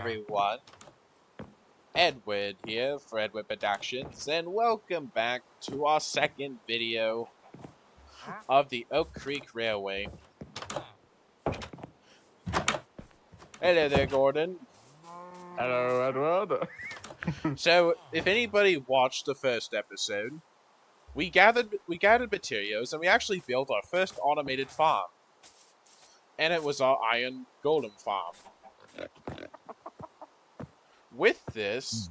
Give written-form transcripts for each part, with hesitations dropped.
everyone? Edward here for Edward Productions, and welcome back to our second video of the Oak Creek Railway. Hello there, Gordon. Hello, Edward. So, if anybody watched the first episode, we gathered materials and we actually built our first automated farm, and it was our iron golem farm. With this,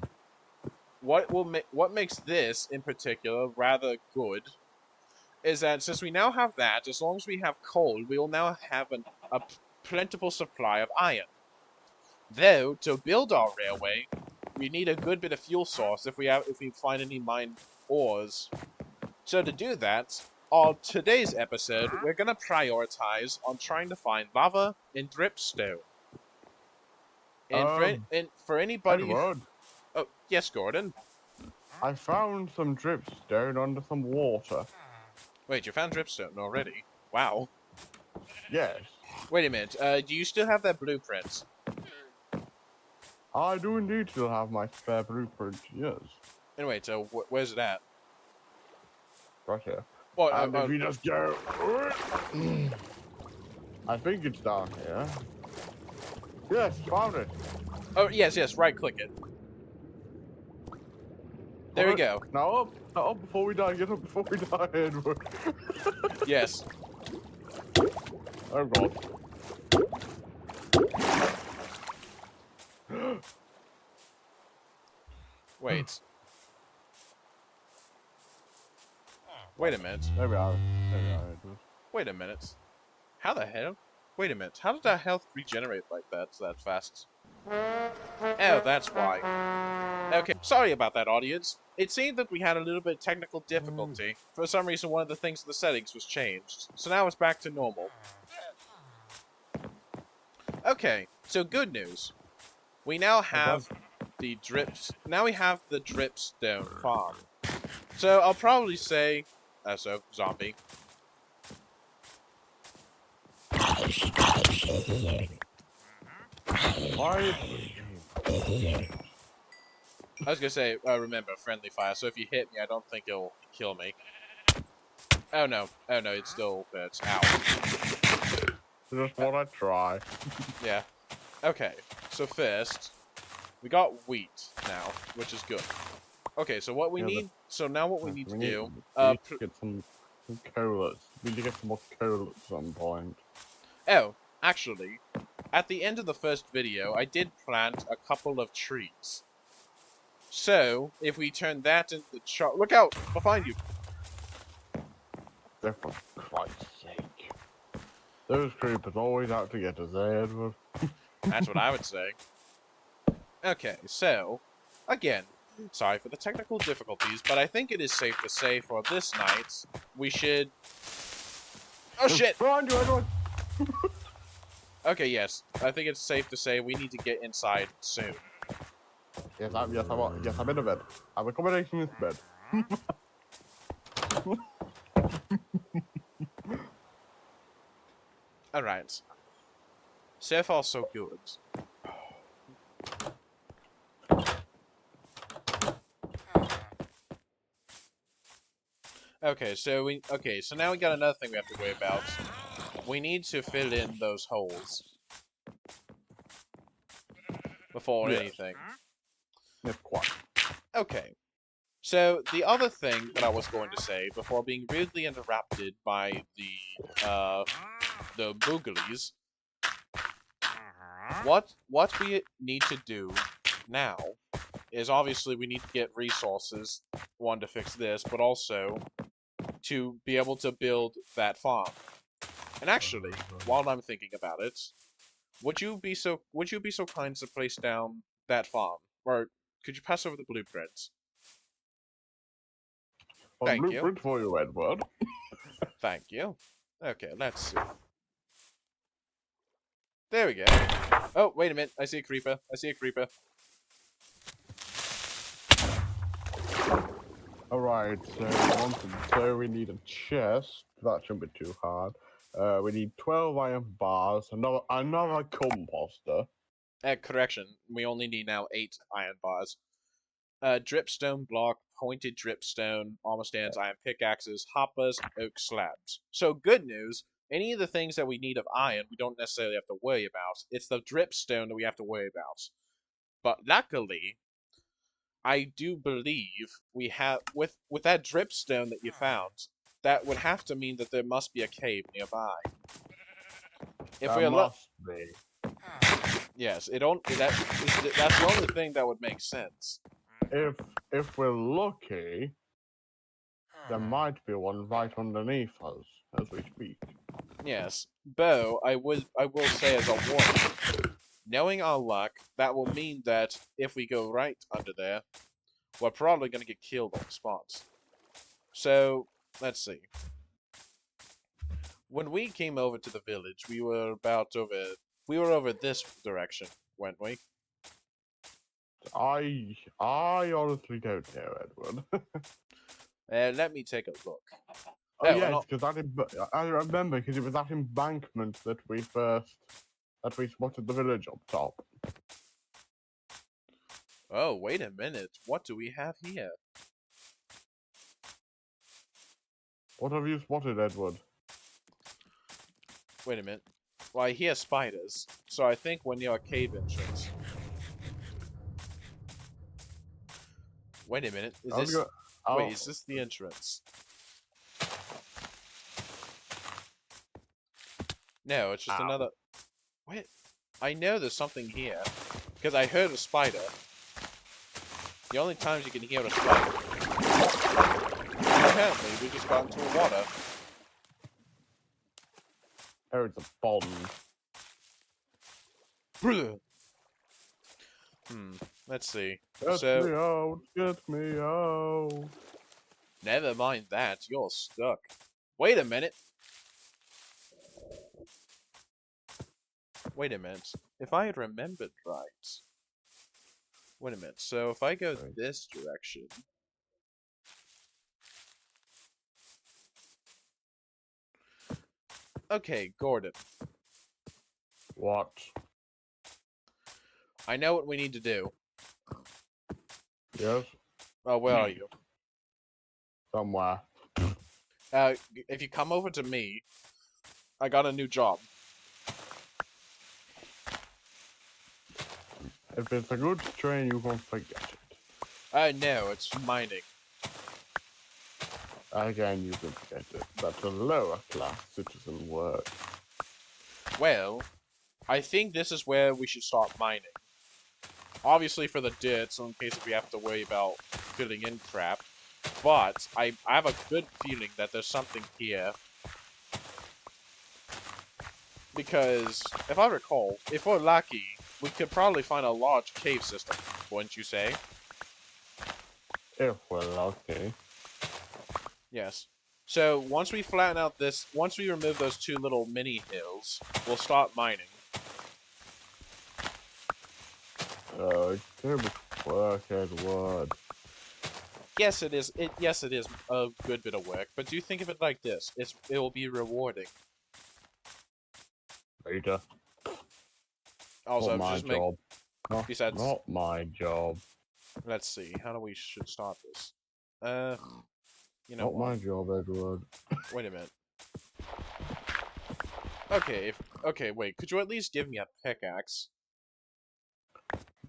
what makes this in particular rather good is that since we now have that, as long as we have coal, we will now have a plentiful supply of iron. Though, to build our railway, we need a good bit of fuel source if we find any mined ores. So to do that, on today's episode, we're gonna prioritize on trying to find lava and dripstone. And for anybody, Edward, oh yes, Gordon. I found some dripstone under some water. Wait, you found dripstone already? Wow. Yes, Wait a minute. Do you still have that blueprint? I do indeed still have my spare blueprint, yes. Anyway, so where's it at? Right here. Well, And if you just go... I think it's down here. Yes, found it. oh yes, right click it. There we go. Now up before we die, get up before we die, Edward. Yes. Oh god. Wait. Wait a minute. There we are. There we are, Edward. Wait a minute. How the hell? Wait a minute. How did our health regenerate like that fast? Oh, that's why. Okay, sorry about that, audience. It seemed that we had a little bit of technical difficulty. For some reason, one of the things in the settings was changed. So now it's back to normal. Okay, so good news. We now have the dripstone farm. So I'll probably say, so zombie. Why? I was gonna say, remember, friendly fire, so if you hit me, I don't think it'll kill me. Oh no, it still hurts. Ow. Just wanna try. Yeah. Okay, so first, we got wheat now, which is good. Okay, so what we need, so now what we need to do, we need to get some coal. We need to get some more coal at some point. oh, actually, at the end of the first video, I did plant a couple of trees. So, if we turn that into the chart, look out, behind you. For Christ's sake. Those creepers always out to get us, eh, Edward? That's what I would say. Okay, so, again, sorry for the technical difficulties, but I think it is safe to say for this night, we should... Oh shit! Behind you, Edward! Okay, yes, I think it's safe to say we need to get inside soon. Yes, I'm in a bed. I'm accommodating this bed. Alright. So far, so good. Okay, so now we got another thing we have to worry about. We need to fill in those holes. Before anything. Yes, quite. Okay. So, the other thing that I was going to say, before being rudely interrupted by the booglies, what we need to do now is obviously we need to get resources, one, to fix this, but also to be able to build that farm. And actually, while I'm thinking about it, would you be so kind to place down that farm? Or could you pass over the blueprints? Thank you. Blueprint for you, Edward. Thank you. Okay, let's see. There we go. Oh, wait a minute. I see a creeper. Alright, so we need a chest. That shouldn't be too hard. We need 12 iron bars, another composter, Correction, we only need now 8 iron bars. Dripstone block, pointed dripstone, armor stands, iron pickaxes, hoppers, oak slabs. So good news, any of the things that we need of iron, we don't necessarily have to worry about. It's the dripstone that we have to worry about. But luckily, I do believe we have with that dripstone that you found, that would have to mean that there must be a cave nearby. If That we are must be. yes, that's the only thing that would make sense. If if we're lucky, there might be one right underneath us as we speak. Yes, though I will say as a warning, knowing our luck, that will mean that if we go right under there, we're probably gonna get killed on the spot. So let's see. When we came over to the village, we were over this direction, weren't we? I honestly don't know, Edward. Let me take a look. Oh Oh, yes, because I remember because it was that embankment that we spotted the village up top. oh, wait a minute. What do we have here? What have you spotted, Edward? Wait a minute. Well, I hear spiders, so I think we're near a cave entrance. Wait a minute. Is this? Wait, is this the entrance? No, it's just Ow. another. Wait, I know there's something here because I heard a spider. The only times you can hear a spider. Apparently, we just got into water. Oh, it's a bomb. Let's see. Get me out! Get me out! Never mind that. You're stuck. Wait a minute. Wait a minute. If I had remembered right. Wait a minute. So if I go this direction. Okay, Gordon. What? I know what we need to do. Yes? Oh, where are you? Somewhere. If you come over to me, I got a new job. If it's a good train, you can forget it. No, it's mining. Again, you can forget it. That's a lower class citizen work. Well, I think this is where we should start mining. Obviously for the dirt, so in case if we have to worry about filling in crap. But I have a good feeling that there's something here. Because, if I recall, if we're lucky, we could probably find a large cave system, wouldn't you say? If we're lucky. Yes. So, once we flatten out this, once we remove those 2 little mini hills, we'll start mining. It's too much work, Edward. Yes, it is. Yes, it is a good bit of work, but do think of it like this: it will be rewarding. Later. Also, not my just job. Besides, not my job. let's see. How do we should start this? You know Not what? my job, Edward. Wait a minute. Okay, okay, wait. Could you at least give me a pickaxe?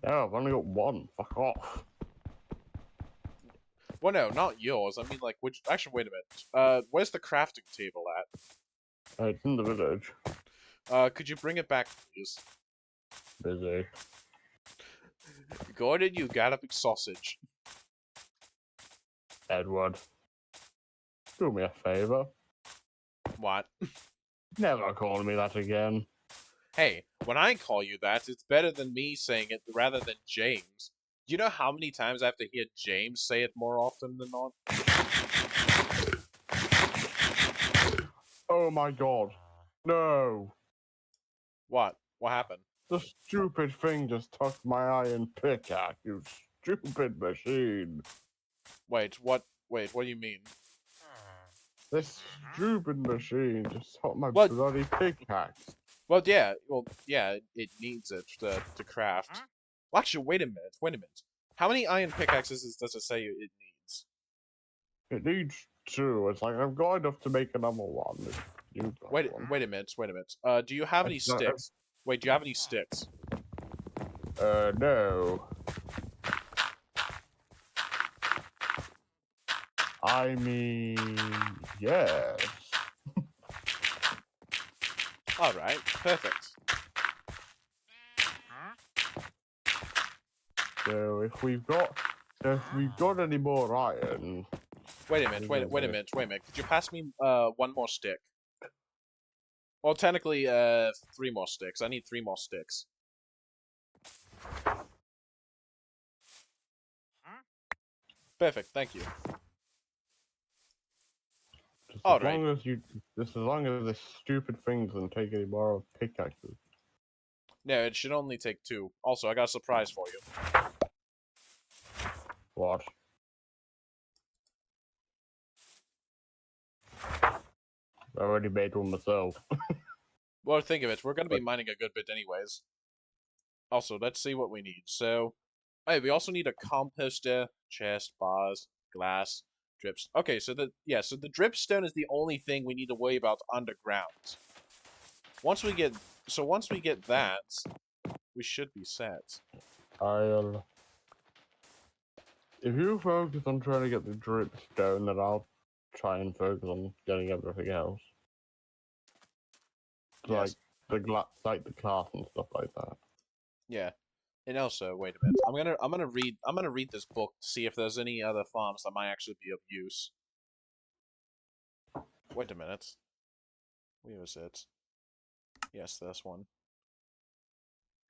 No, I've only got one. Fuck off. Well, no, not yours. I mean, like, which? Actually, wait a minute. Where's the crafting table at? It's in the village. Could you bring it back, please? Busy. Gordon, you got a big sausage. Edward. Do me a favor. What? Never call me that again. Hey, when I call you that, it's better than me saying it rather than James. Do you know how many times I have to hear James say it more often than not? Oh my god. No. What? What happened? The stupid thing just took my iron pickaxe, you stupid machine. Wait, what? Wait, what do you mean? This stupid machine just took my What? bloody pickaxe. Well, yeah. Well, yeah. It needs it to craft. Well, actually, wait a minute. Wait a minute. How many iron pickaxes does it say it needs? It needs two. It's like I've got enough to make another one. You got Wait. one. Wait a minute. Wait a minute. Do you have any sticks? Wait. Do you have any sticks? No. I mean, yes. All right. Perfect. So if we've got any more iron, Wait a minute. Wait a minute. Wait a minute. Could you pass me one more stick? Well, technically, 3 more sticks. I need 3 more sticks. Perfect. Thank you. just All as right. long as as long as this stupid thing doesn't take any more of pickaxes. No, it should only take 2. Also, I got a surprise for you. What? I already made one myself. Well, think of it. We're gonna be But mining a good bit anyways. Also, let's see what we need. So, hey, we also need a composter, chest, bars, glass, drips. Okay, so the dripstone is the only thing we need to worry about underground. Once we get that, we should be set. I'll. If you focus on trying to get the dripstone, then I'll try and focus on getting everything else. Like Yes. the like the class and stuff like that. Yeah. And also, wait a minute. I'm gonna read this book to see if there's any other farms that might actually be of use. Wait a minute. Where is it? Yes, this one.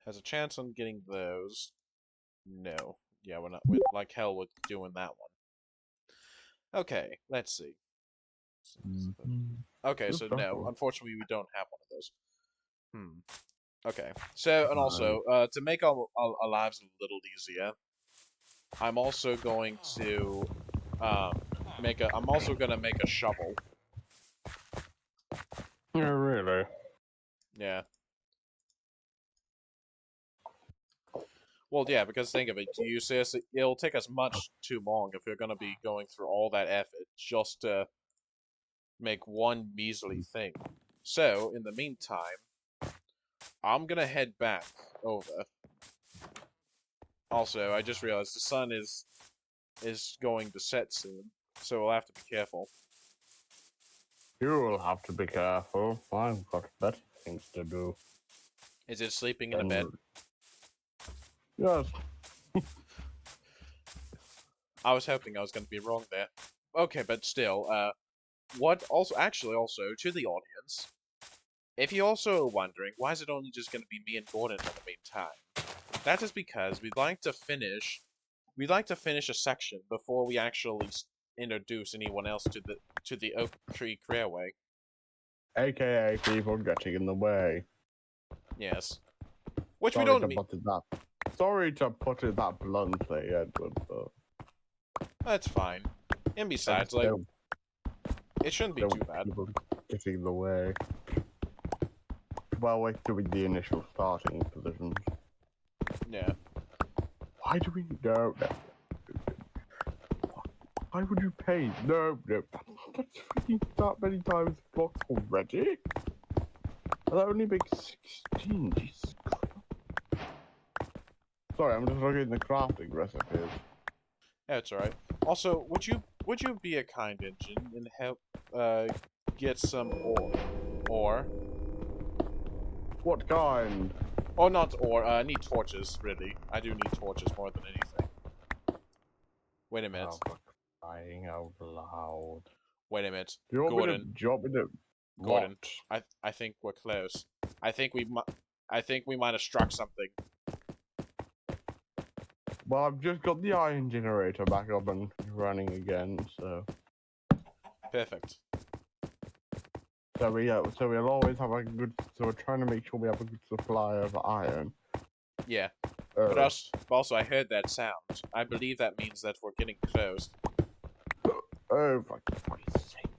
Has a chance on getting those. No. Yeah, we're like hell with doing that one. Okay, let's see. Okay, so no, unfortunately we don't have one of those. Okay. So, and also, to make our lives a little easier, I'm also going to I'm also gonna make a shovel. Yeah, really. Yeah. Well, yeah, because think of it, you seriously, it'll take us much too long if we're gonna be going through all that effort just to make one measly thing. So, in the meantime, I'm gonna head back over. Also, I just realized the sun is going to set soon, so we'll have to be careful. You'll have to be careful. I've got better things to do. Is it sleeping in a bed? Yes. I was hoping I was going to be wrong there. Okay, but still, what also, actually also, to the audience, if you also are wondering, why is it only just going to be me and Gordon in the meantime? That is because we'd like to finish a section before we actually introduce anyone else to the Oak Tree Careerway. AKA people getting in the way. Yes. Which Sorry we don't to mean. put it that. Sorry to put it that bluntly, Edward. But That's fine. And besides, like, it shouldn't be too bad. People getting in the way. Well, we're doing the initial starting positions. Yeah. Why do we no? Why would you pay? No. That's freaking that many times blocks already. That only makes 16. Jesus Christ. Sorry, I'm just looking at the crafting recipes. Yeah, it's alright. Also, would you be a kind engine and help get some ore? What kind? Oh, not ore. I need torches. Really, I do need torches more than anything. Wait a minute. Oh, for crying out loud. Wait a minute. Do you want Gordon. me to drop it? Gordon. I think we're close. I think we might have struck something. Well, I've just got the iron generator back up and running again, so. Perfect. So we'll always have a good. So we're trying to make sure we have a good supply of iron. Yeah. But also, I heard that sound. I believe that means that we're getting close. Oh, for Christ's sake!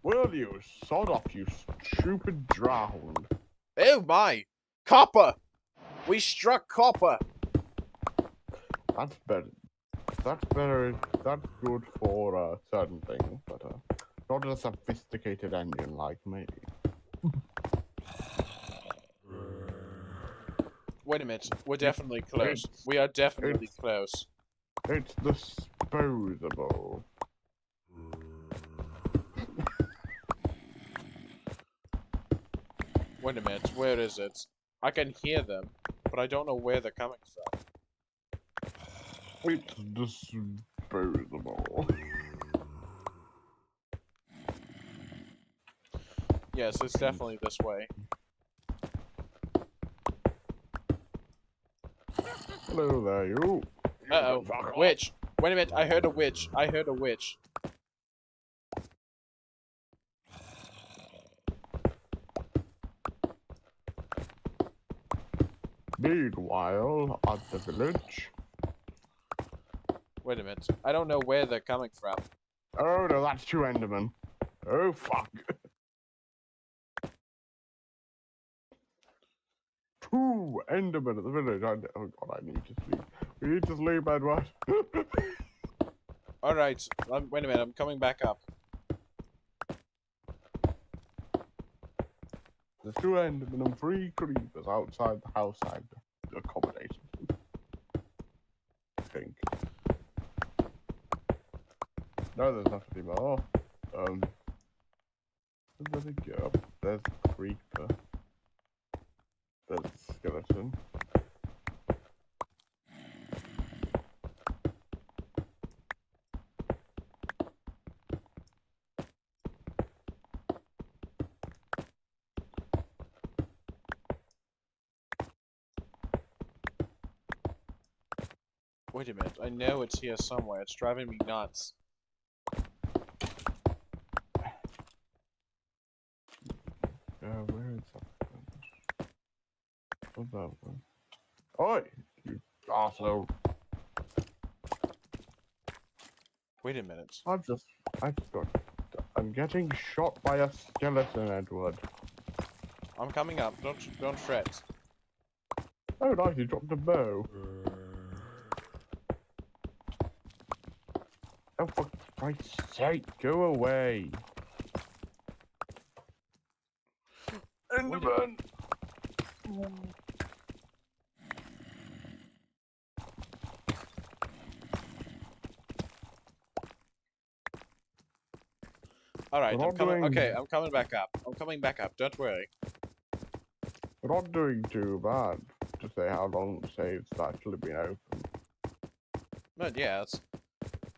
Will you sod off, you stupid drowned? Oh my! Copper! We struck copper! That's better. That's better. That's good for certain things, but not a sophisticated engine like me. Wait a minute. We're definitely close. It's We are definitely close. it's disposable. Wait a minute. Where is it? I can hear them, but I don't know where they're coming from. It's disposable. Yes, it's definitely this way. Hello there, you. Uh-oh. Witch! Wait a minute. I heard a witch. I heard a witch. Meanwhile, at the village. Wait a minute. I don't know where they're coming from. Oh no, that's two Endermen. Oh fuck. Two Endermen at the village. Oh god, I need to sleep. We need to sleep, Edward. Alright. Wait a minute. I'm coming back up. There's two Endermen and three creepers outside the house I've accommodated. I think. No, there's not any more. Where did they go? There's a creeper. There's a skeleton. Wait a minute. I know it's here somewhere. It's driving me nuts. Where is that? What's that one? Oi! You arsehole. Wait a minute. I'm getting shot by a skeleton, Edward. I'm coming up. Don't fret. Oh, nice, you dropped a bow. Oh, for Christ's sake, go away. Enderman! Alright, We're I'm not coming. doing- Okay, I'm coming back up. I'm coming back up. Don't worry. We're not doing too bad to say how long the save's actually been open. But yes.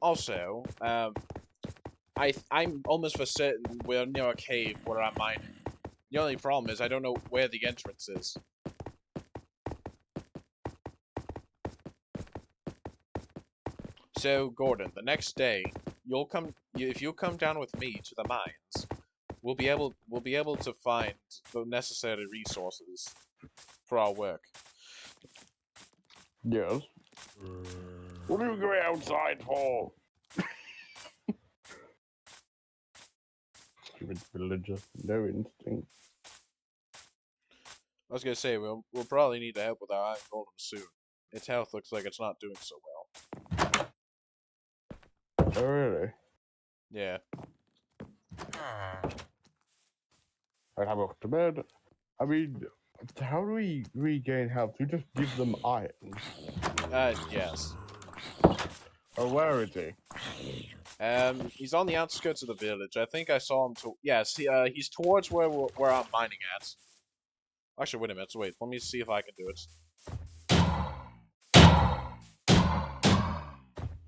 Also, I'm almost for certain we're near a cave where I'm mining. The only problem is I don't know where the entrance is. So, Gordon, the next day, if you come down with me to the mines, we'll be able to find the necessary resources for our work. Yes. What are you going outside for? Stupid villagers, no instinct. I was gonna say we'll probably need to help with our iron golem soon. Its health looks like it's not doing so well. Oh, really? Yeah. I'd have up to bed. I mean, how do we regain health? You just give them iron. Yes. Oh, where is he? He's on the outskirts of the village. I think I saw him to. Yes, he's towards where I'm mining at. Actually, wait a minute. Wait, let me see if I can do it.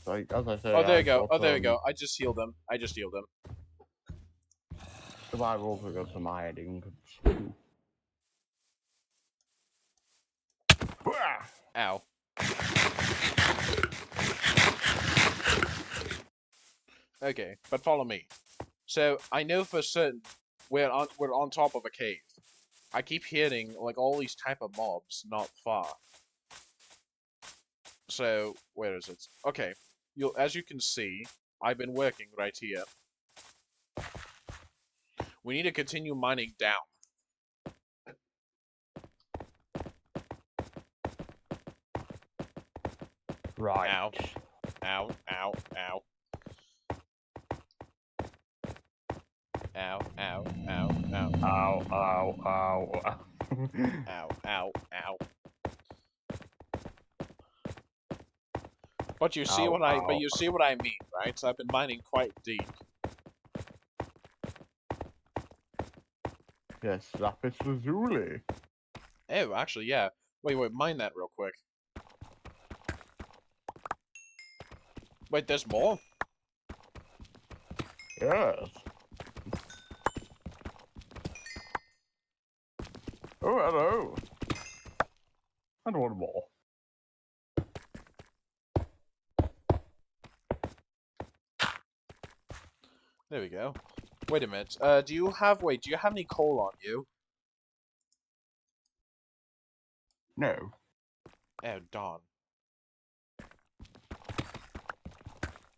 Like, as I say, Oh, there you go. got, Oh, there you go. I just healed him. I just healed him. Because I've also got some ironing. Ow. Okay, but follow me. So I know for certain we're on top of a cave. I keep hearing like all these type of mobs not far. So where is it? Okay, as you can see, I've been working right here. We need to continue mining down. Right. Ow. Ow, ow, ow. Ow, ow, ow, ow. Ow, ow, ow. Ow, ow, ow. But you see Ow, but ow. you see what I mean, right? So I've been mining quite deep. Yes, lapis lazuli. Oh, actually, yeah. Wait, mine that real quick. Wait, there's more? Yes. Oh, hello. And one more. There we go. Wait a minute. Do you have any coal on you? No. Oh, darn.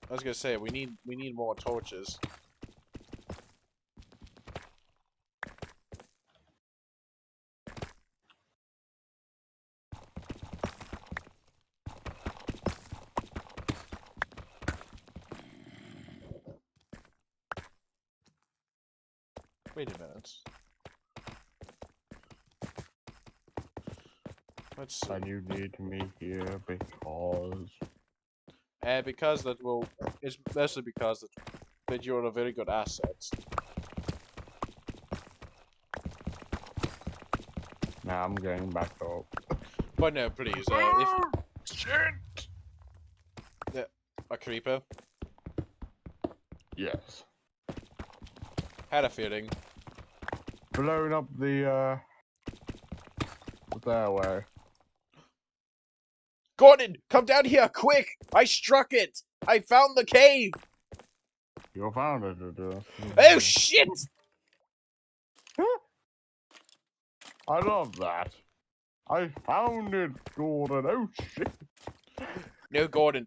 I was gonna say we need more torches. Wait a minute. Let's see. And you need me here because... Because that will... It's mostly because that you're a very good asset. Now I'm going back up. But no, please, Shit! a creeper. Yes. Had a feeling. Blowing up the stairway. Gordon, come down here, quick! I struck it! I found the cave! You found it, Oh, shit! I love that. I found it, Gordon. Oh, shit. No, Gordon.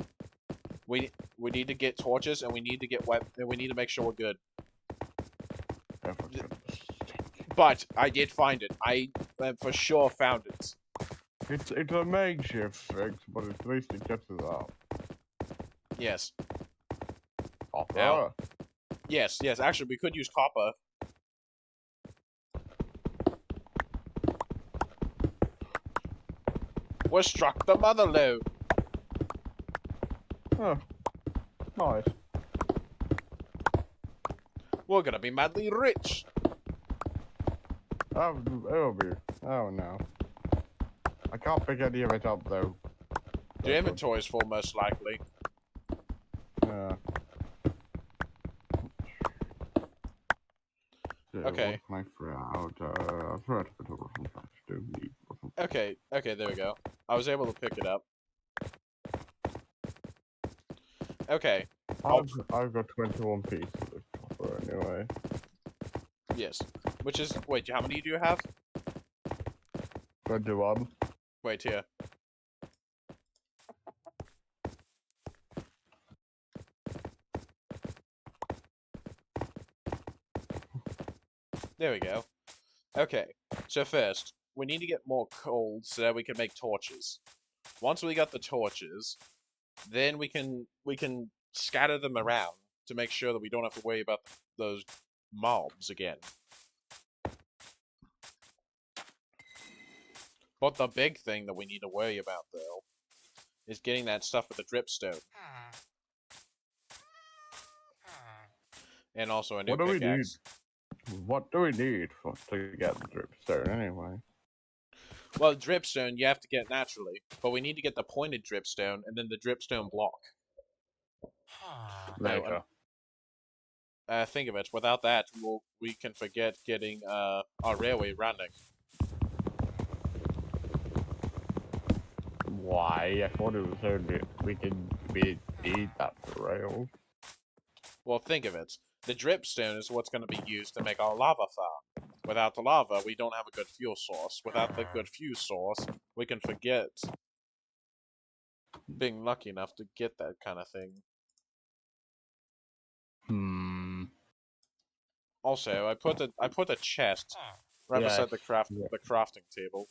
We need to get torches, and we need to get and we need to make sure we're good. Oh, for goodness sake. But I did find it. I for sure found it. It's a makeshift fix, but at least it gets us out. Yes. Copper. Now- Yes. Actually, we could use copper. We struck the mother lode. Oh, nice. We're gonna be madly rich. It'll be. Oh no. I can't pick any of it up though. Your inventory's full, most likely. Yeah. So Okay. what can I throw out? I'll throw out a bit of some trash. Don't need some. Okay, there we go. I was able to pick it up. Okay. I've got 21 pieces of copper anyway. Yes. Which is... Wait, how many do you have? 21. Wait, here. There we go. Okay, so first, we need to get more coal so that we can make torches. Once we got the torches, then we can scatter them around to make sure that we don't have to worry about those mobs again. But the big thing that we need to worry about, though, is getting that stuff with the dripstone. And also a new What do we need? pickaxe. What do we need to get the dripstone anyway? Well, dripstone you have to get naturally, but we need to get the pointed dripstone and then the dripstone block. Later. Think of it. Without that, we can forget getting our railway running. Why? I thought it was only we need that for rails. Well, think of it. The dripstone is what's going to be used to make our lava farm. Without the lava, we don't have a good fuel source. Without the good fuel source, we can forget being lucky enough to get that kind of thing. Also, I put a chest right beside the crafting table.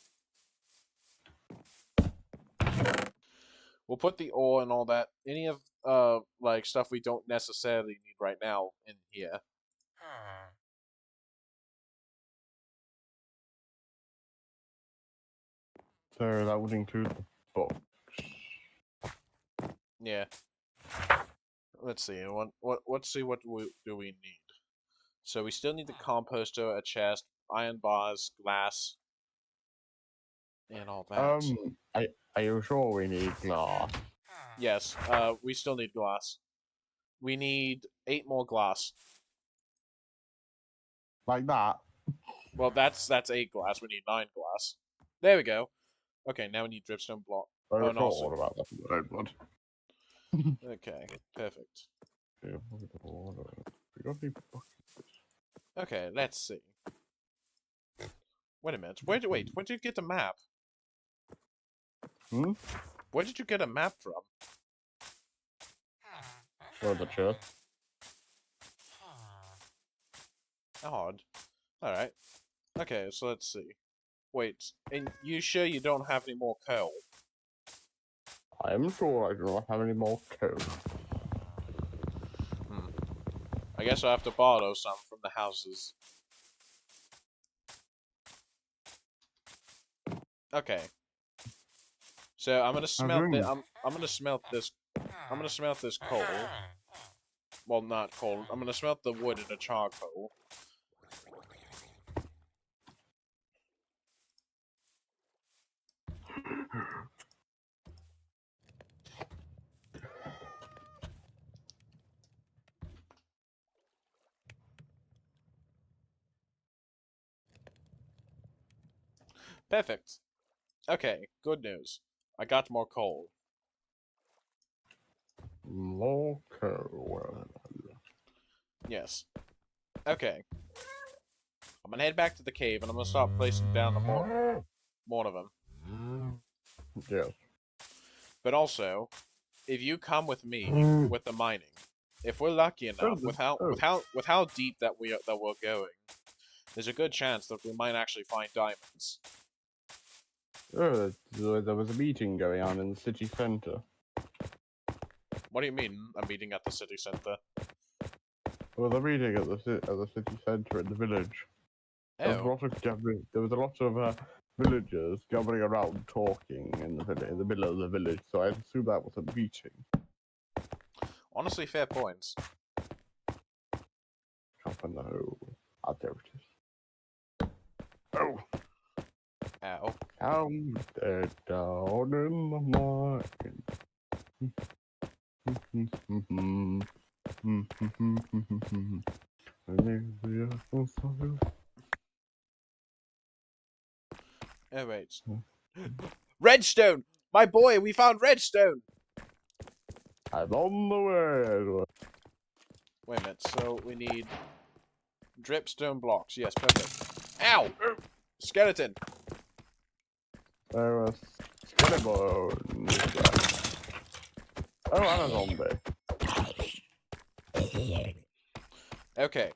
We'll put the ore and all that. Any of like stuff we don't necessarily need right now in here. So that would include the box. Yeah. Let's see. Let's see what do we need. So we still need the composter, a chest, iron bars, glass, and all that. Are you sure we need glass? Yes. We still need glass. We need 8 more glass. Like that? Well, that's 8 glass. We need 9 glass. There we go. Okay, now we need dripstone block. Are Oh, you and sure also. about that? Red blood. Okay, perfect. Yeah, we got any buckets? Okay, let's see. Wait a minute. Where did you get a map? Hmm? Where did you get a map from? Where the chest? Odd. Alright. Okay, so let's see. Wait, and you sure you don't have any more coal? I am sure I do not have any more code. I guess I'll have to borrow some from the houses. Okay. So I'm gonna smelt I'm gonna smelt this coal. Well, not coal. I'm gonna smelt the wood into charcoal. Perfect. Okay, good news. I got more coal. More code. Yes. Okay. I'm gonna head back to the cave and I'm gonna start placing down the more of them. Yes. But also, if you come with me with the mining, if we're lucky enough with how deep that we're going, there's a good chance that we might actually find diamonds. Oh, there was a meeting going on in the city center. What do you mean, a meeting at the city center? There was a meeting at the city center in the village. There was a Oh, lot of gathering. There was a lot of villagers gathering around talking in the middle of the village. So I assume that was a meeting. honestly, fair points. Can't know. Ah, there it is. Oh. Ow. Down there, down in the mine. Oh wait. Redstone! My boy, we found redstone! I'm on the way. Wait a minute, so we need dripstone blocks. Yes, perfect. Ow! Skeleton! There was skeleton. Oh, and a zombie. Okay.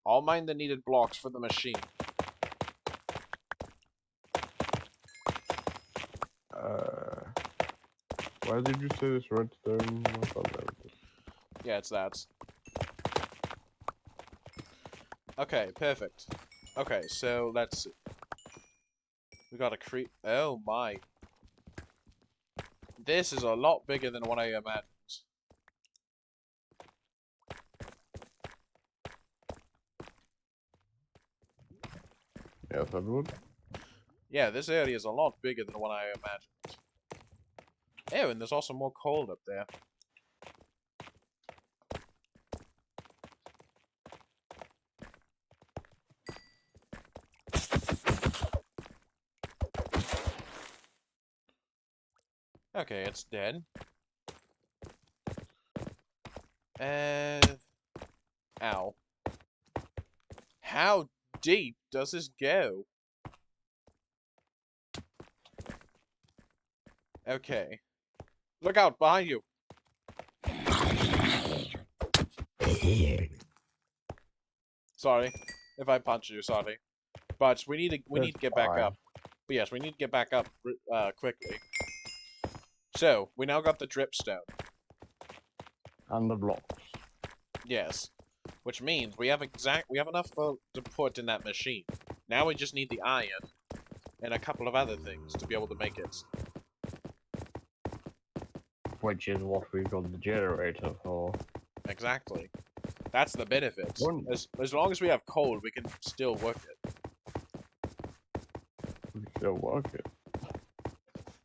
I'll mine the needed blocks for the machine. Why did you say this redstone? Yeah, it's that. Okay, perfect. Okay, so let's see. We got a creep. Oh my. This is a lot bigger than what I imagined. Yes, everyone. Yeah, this area is a lot bigger than what I imagined. Oh, and there's also more coal up there. Okay, it's dead. Ow. How deep does this go? Okay. Look out, behind you. Sorry. If I punch you, sorry. But we need to get back up. But yes, we need to get back up quickly. So we now got the dripstone. And the blocks. Yes, which means we have enough to put in that machine. Now we just need the iron and a couple of other things to be able to make it. Which is what we've got the generator for. Exactly. That's the benefit. One- As long as we have coal, we can still work it. We can still work it.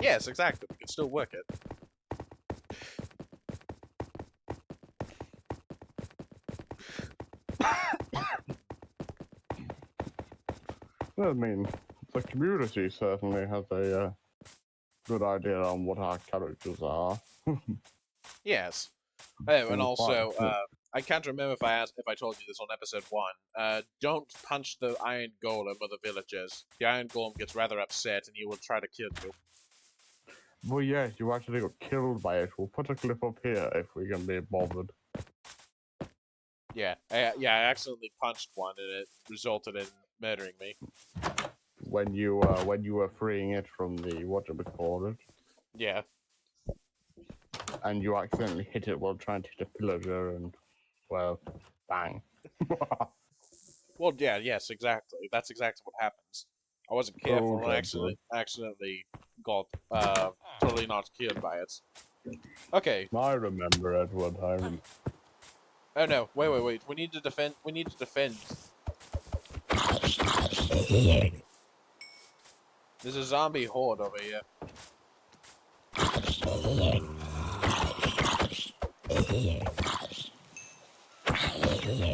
Yes, exactly. We can still work it. I mean, the community certainly has a good idea on what our characters are. Yes. Oh, and And also, fine. I can't remember if I told you this on episode 1. Don't punch the iron golem or the villagers. The iron golem gets rather upset and he will try to kill you. Well, yes, you actually got killed by it. We'll put a clip up here if we can be bothered. Yeah, I accidentally punched one and it resulted in murdering me. When you were freeing it from the whatchamacallit, Yeah. and you accidentally hit it while trying to hit a pillager, and well, bang. Well, yeah, yes, exactly. That's exactly what happens. I wasn't careful and accidentally got totally not killed by it. Okay. I remember, Edward. I remember. Oh no! Wait! We need to defend. We need to defend. There's a zombie horde over here.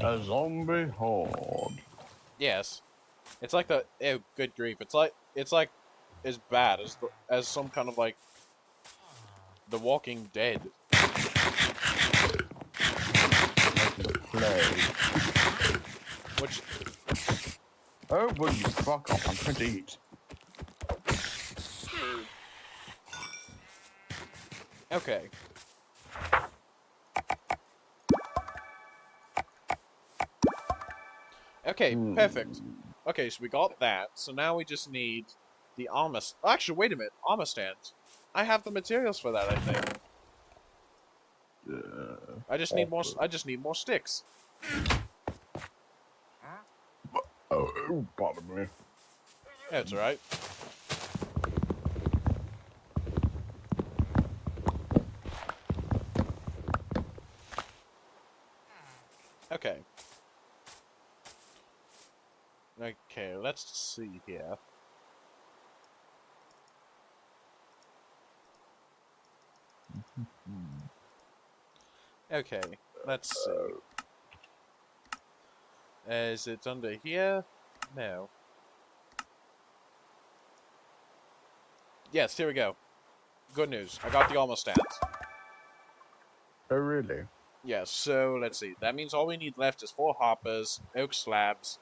A zombie horde. Yes, it's like the oh good grief! It's like as bad as some kind of like The Walking Dead. The plague. Which Oh, will you fuck off? I'm trying to eat. okay. Okay, perfect. Okay, so we got that. So now we just need the armor. Actually, wait a minute. Armor stand. I have the materials for that. I think. I just need more. I just need more sticks. Oh, pardon me. Yeah, it's alright. Okay. Okay, let's see here. Okay, let's see. Is it under here? No. Yes, here we go. Good news. I got the armor stands. Oh, really? Yes, so let's see. That means all we need left is 4 hoppers, oak slabs,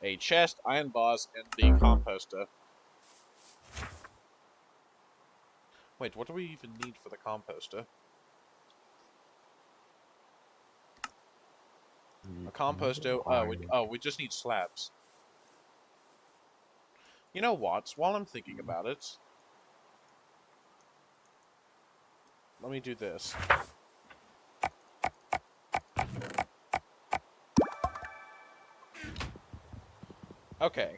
a chest, iron bars, and the composter. Wait, what do we even need for the composter? A composter. We just need slabs. You know what? While I'm thinking about it, let me do this. Okay,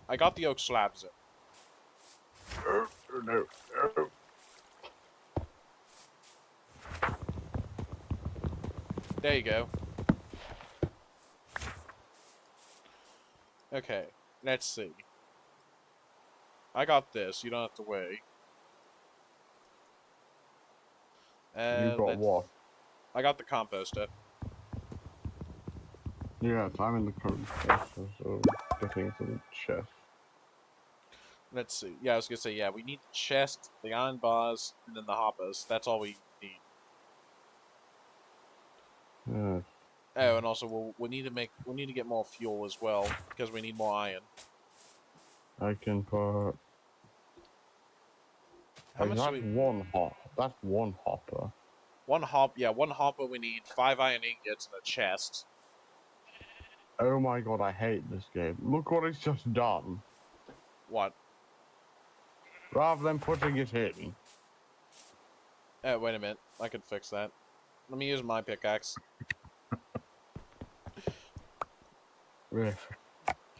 I got the oak slabs in. Oh, no. Oh. There you go. Okay, let's see. I got this. You don't have to worry. You got what? I got the composter. Yes, I'm in the current process of getting to the chest. Let's see. Yeah, I was gonna say, yeah, we need the chest, the iron bars, and then the hoppers. That's all we need. Yes. Oh, and also we need to get more fuel as well because we need more iron. I can put. How much do That's we? one hop. That's one hopper. One hopper. We need 5 iron ingots and a chest. Oh my god, I hate this game. Look what it's just done. What? Rather than putting it in. Wait a minute. I could fix that. Let me use my pickaxe. Yeah, for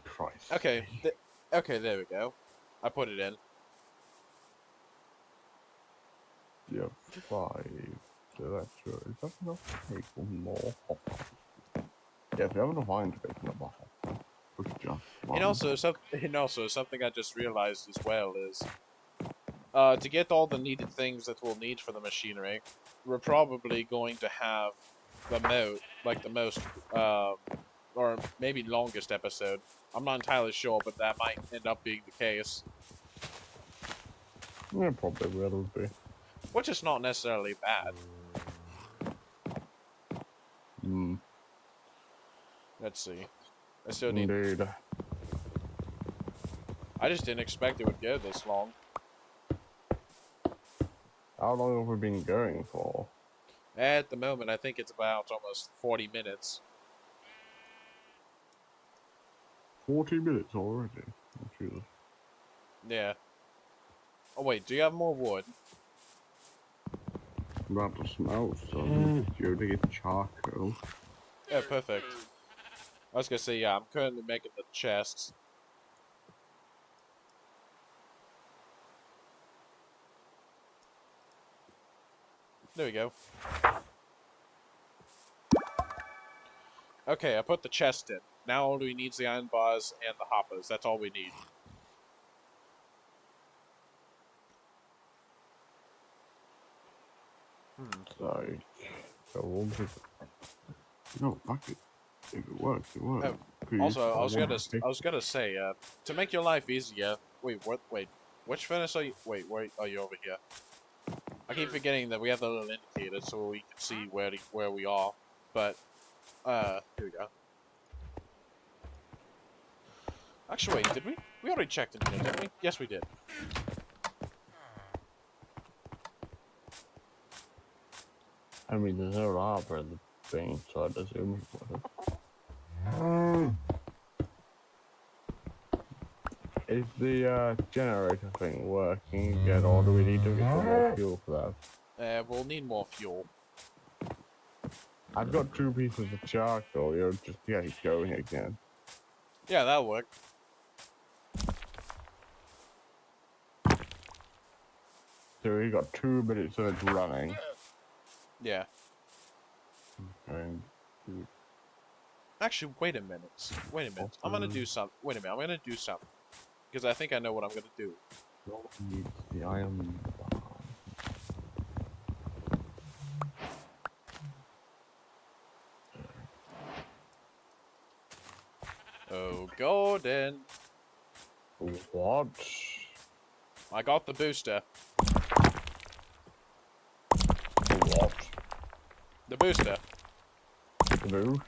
Christ's Okay. sake. Okay, there we go. I put it in. Yeah, 5. So that's good. Is that enough to make one more hopper? Yeah, if you have enough iron to make another hopper, we could just And run. also, something I just realized as well is, to get all the needed things that we'll need for the machinery, we're probably going to have the most, or maybe longest episode. I'm not entirely sure, but that might end up being the case, Yeah, probably will be. which is not necessarily bad. Hmm, Let's see. I still need. indeed. I just didn't expect it would go this long. How long have we been going for? At the moment, I think it's about almost 40 minutes. 40 minutes already. Oh, Jesus. Yeah. Oh wait, do you have more wood? I'm about to smell some. You to get charcoal. Yeah, perfect. I was gonna say, yeah, I'm currently making the chests. There we go. Okay, I put the chest in. Now all we need is the iron bars and the hoppers. That's all we need. So we'll just... No, fuck it. If it works, it works. Oh, Please, also, I want to I was gonna say, to make your life easier. Wait, what? Wait, which furnace are you? Wait, are you over here? I keep forgetting that we have the little indicator so we can see where we are. But, here we go. Actually, wait, did we? We already checked in here, didn't we? Yes, we did. I mean, there's no arbor in the thing, so I'd assume it would. Is the generator thing working again, or do we need to get some more fuel for that? We'll need more fuel. I've got 2 pieces of charcoal, you'll just get it going again. Yeah, that'll work. So we got 2 minutes of it running. Yeah. And Actually, wait a minute. Wait a minute. I'm gonna do something. Wait a minute. I'm gonna do something. Because I think I know what I'm gonna do. what needs the iron bar? Oh, Gordon. What? I got the booster. What? The booster. The boost?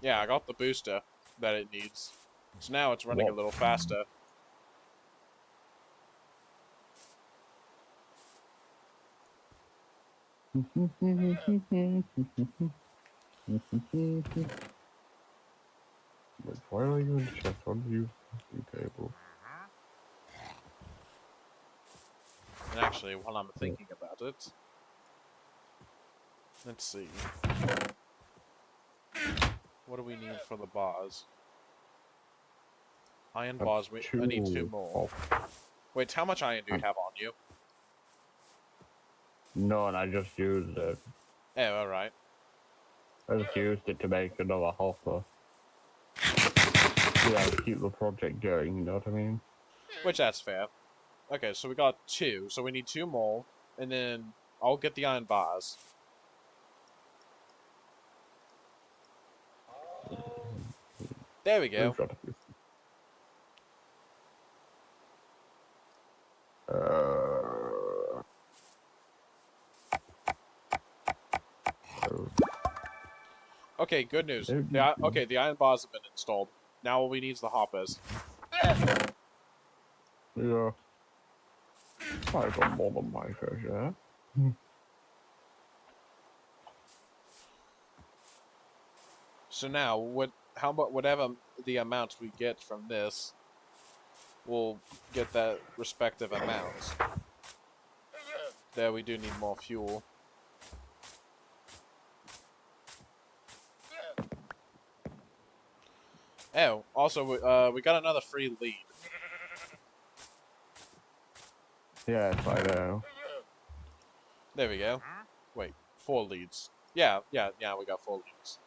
Yeah, I got the booster that it needs. So now it's running a little faster. Wait, why are you in the chest? What do you fucking table? And actually, while I'm thinking about it, let's see. What do we need for the bars? Iron bars, I need 2 more. Wait, how much iron do you have on you? No, and I just used it. Oh, alright. I just used it to make another hopper. Yeah, keep the project going, you know what I mean? Which, that's fair. Okay, so we got 2, so we need 2 more, and then I'll get the iron bars. There we go. Okay, good news. Okay, the iron bars have been installed. Now all we need is the hoppers. Yeah. I got more than my fair share. So now, whatever the amount we get from this, we'll get that respective amounts. There, we do need more fuel. Oh, also, we got another free lead. Yes, I know. There we go. Wait, 4 leads. Yeah, we got 4 leads.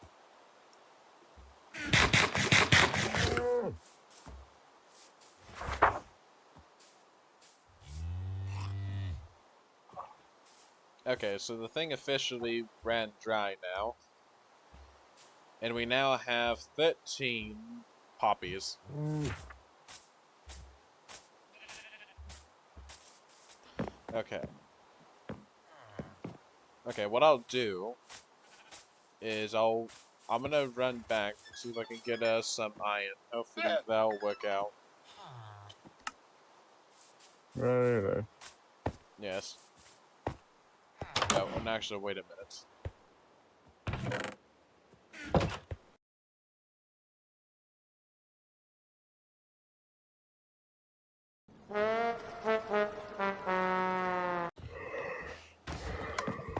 Okay, so the thing officially ran dry now. And we now have 13 poppies. Okay. Okay, what I'll do is I'm gonna run back and see if I can get us some iron. Hopefully that'll work out. Really? Yes. Oh, and actually, wait a minute.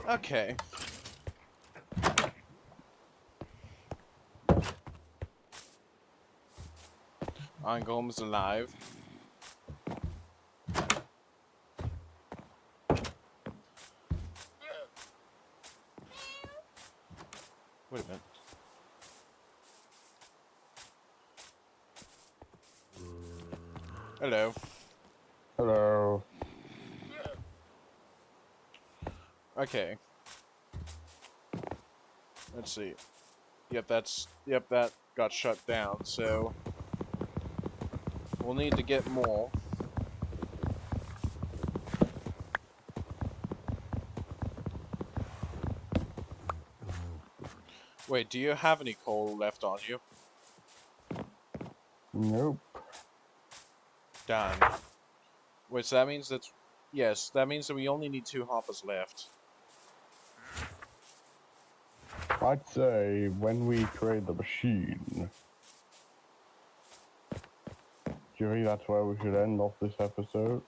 Okay. Iron Golem's alive. Wait a minute. Hello. Hello. Okay. Let's see. Yep, that got shut down, so we'll need to get more. Wait, do you have any coal left on you? Nope. Done. Which that means that's... Yes, that means that we only need 2 hoppers left. I'd say when we create the machine. Do you think that's where we should end off this episode?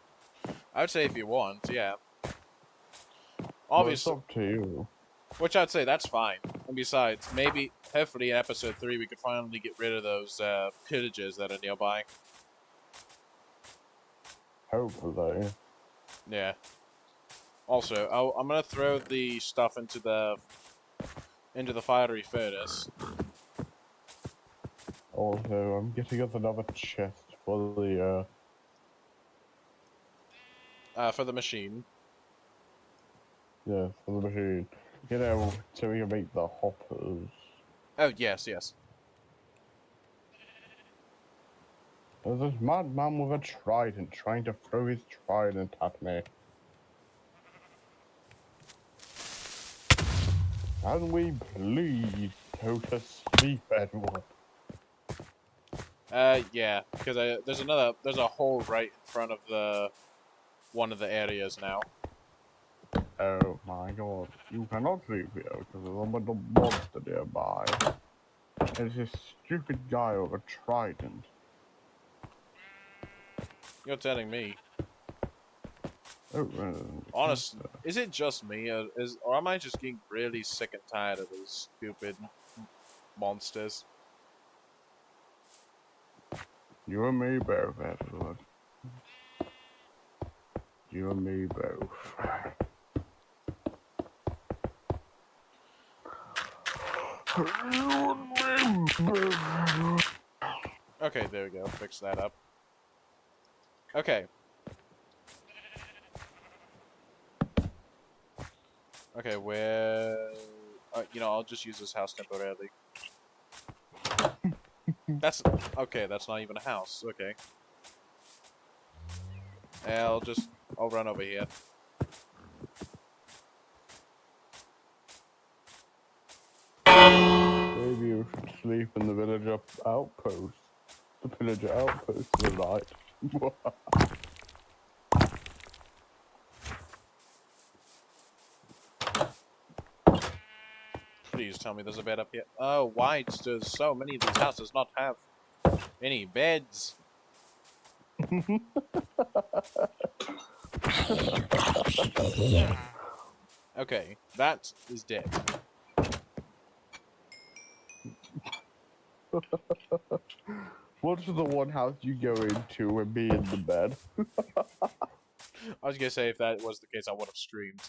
I'd say if you want, yeah. Well, it's Obviously, up to you. which I'd say that's fine. And besides, maybe, hopefully in episode 3 we could finally get rid of those pillages that are nearby. Hopefully. Yeah. Also, I'm gonna throw the stuff into the fiery furnace. Also, I'm getting us another chest for For the machine. yeah, for the machine. You know, so we can make the hoppers. Oh, yes, yes. There's this madman with a trident trying to throw his trident at me. Can we please go to sleep, Edward? Yeah, because there's a hole right in front of one of the areas now. Oh my god, you cannot sleep here because there's a little monster nearby. There's this stupid guy with a trident. You're telling me. Oh, Honestly, is it just me, or am I just getting really sick and tired of those stupid monsters? you and me both, Edward. You and me both. Okay, there we go. Fix that up. Okay. Okay, where... I'll just use this house temporarily. Okay, that's not even a house. Okay. I'll run over here. Maybe you should sleep in the villager outpost. The villager outpost tonight. Please tell me there's a bed up here. Oh, why does so many of these houses not have any beds? Okay, that is dead. What's the one house you go into and be in the bed? I was gonna say if that was the case, I would have streamed.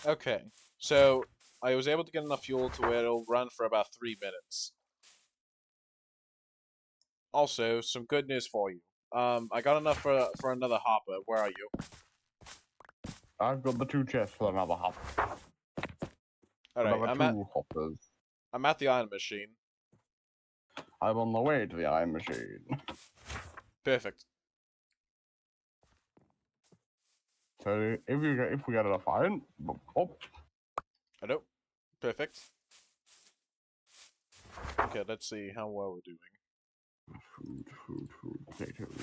Okay, so I was able to get enough fuel to where it'll run for about 3 minutes. Also, some good news for you. I got enough for another hopper. Where are you? I've got the 2 chests for another hopper. Alright, Another 2 hoppers. I'm at the iron machine. I'm on the way to the iron machine. Perfect. So if we get enough iron, oh, I know. Perfect. Okay, let's see how well we're doing. food, potatoes.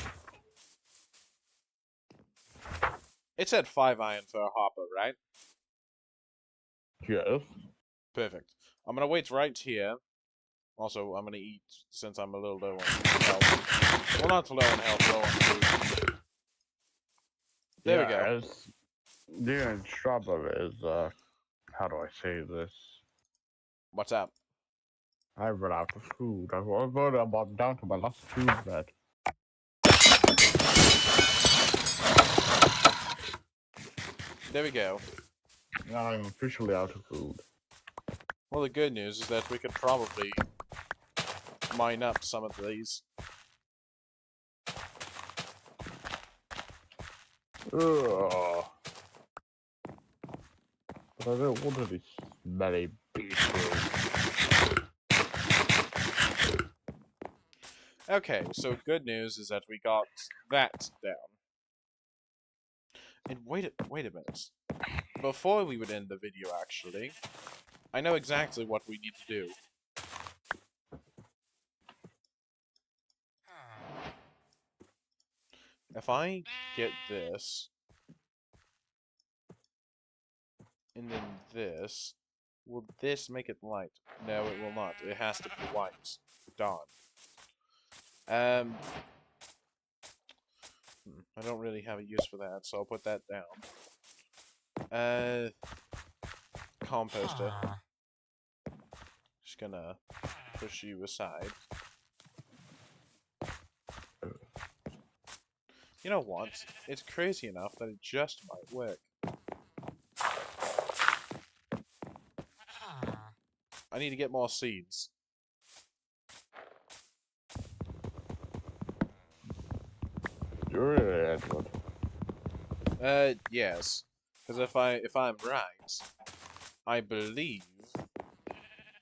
It said 5 iron for a hopper, right? Yes. Perfect. I'm gonna wait right here. Also, I'm gonna eat since I'm a little low on health. Well, not low on health, low on food. There we go. The only trouble is, how do I say this? What's up? I've run out of food. I'm down to my last food bread. There we go. Now I'm officially out of food. Well, the good news is that we could probably mine up some of these. Ugh. But I don't want to be smelly beetroot. Okay, so good news is that we got that down. And wait a minute. Before we would end the video, actually, I know exactly what we need to do. If I get this, and then this, will this make it light? No, it will not. It has to be white. Darn. I don't really have a use for that, so I'll put that down. Composter. Just gonna push you aside. You know what? It's crazy enough that it just might work. I need to get more seeds. You're really Edward. Yes. Because if I'm right, I believe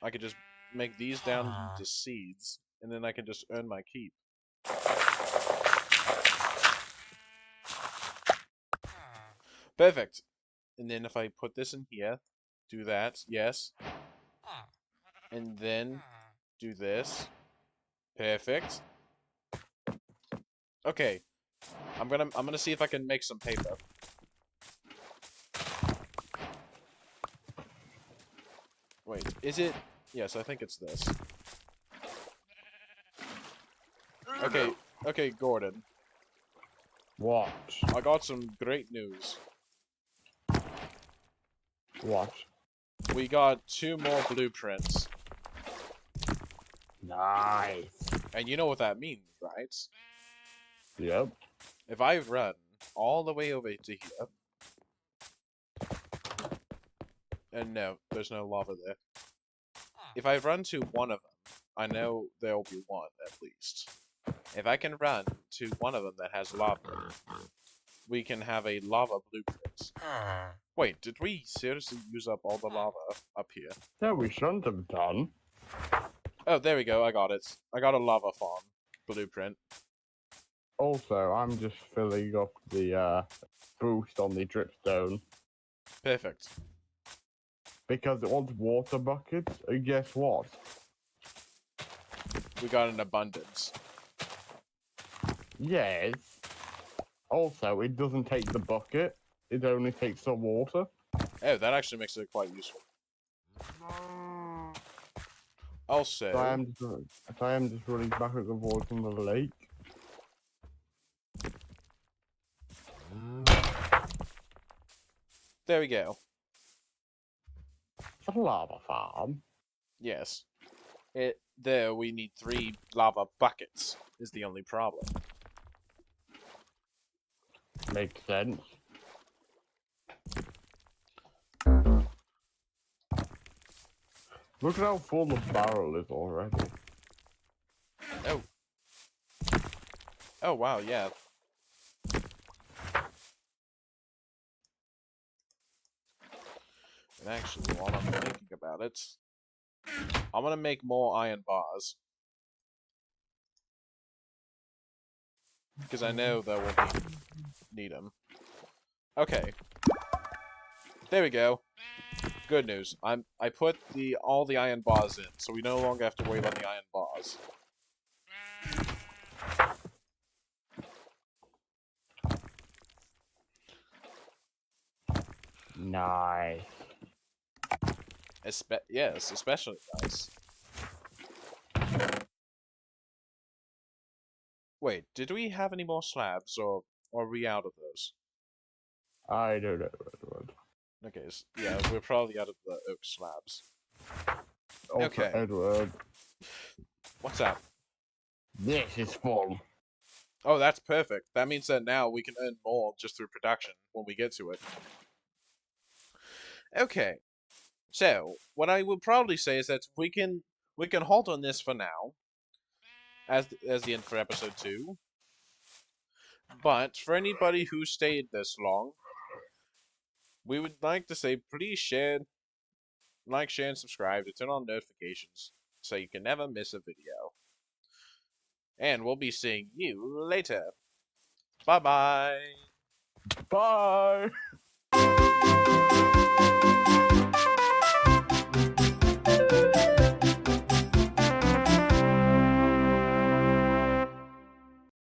I could just make these down into seeds, and then I can just earn my keep. Perfect. And then if I put this in here, do that, yes. And then do this. Perfect. Okay. I'm gonna see if I can make some paper. Wait, is it? Yes, I think it's this. Okay, Gordon. What? I got some great news. What? We got 2 more blueprints. Nice. And you know what that means, right? Yep. If I run all the way over to here... And no, there's no lava there. If I run to one of them, I know there'll be one, at least. If I can run to one of them that has lava, we can have a lava blueprint. Wait, did we seriously use up all the lava up here? Yeah, we shouldn't have done. Oh, there we go, I got it. I got a lava farm blueprint. Also, I'm just filling up the boost on the dripstone. Perfect. Because it wants water buckets, and guess what? We got an abundance. Yes. Also, it doesn't take the bucket, it only takes the water. Oh, that actually makes it quite useful. Also... So I am just running back and forth from the lake. There we go. It's a lava farm. Yes. There we need 3 lava buckets, is the only problem. Makes sense. Look at how full the barrel is already. Oh. Oh, wow, yeah. And actually, while I'm thinking about it, I'm gonna make more iron bars. Because I know that we'll need them. Okay. There we go. Good news. I put all the iron bars in, so we no longer have to worry about the iron bars. Nice. Yes, especially nice. Wait, did we have any more slabs, or are we out of those? I don't know, Edward. Okay, yeah, we're probably out of the oak slabs. Also, Okay. Edward, What's that? this is full. Oh, that's perfect. That means that now we can earn more just through production when we get to it. Okay. So, what I would probably say is that we can halt on this for now, as the end for episode 2. But for anybody who stayed this long, we would like to say please like, share, and subscribe to turn on notifications so you can never miss a video. And we'll be seeing you later. Bye bye. Bye.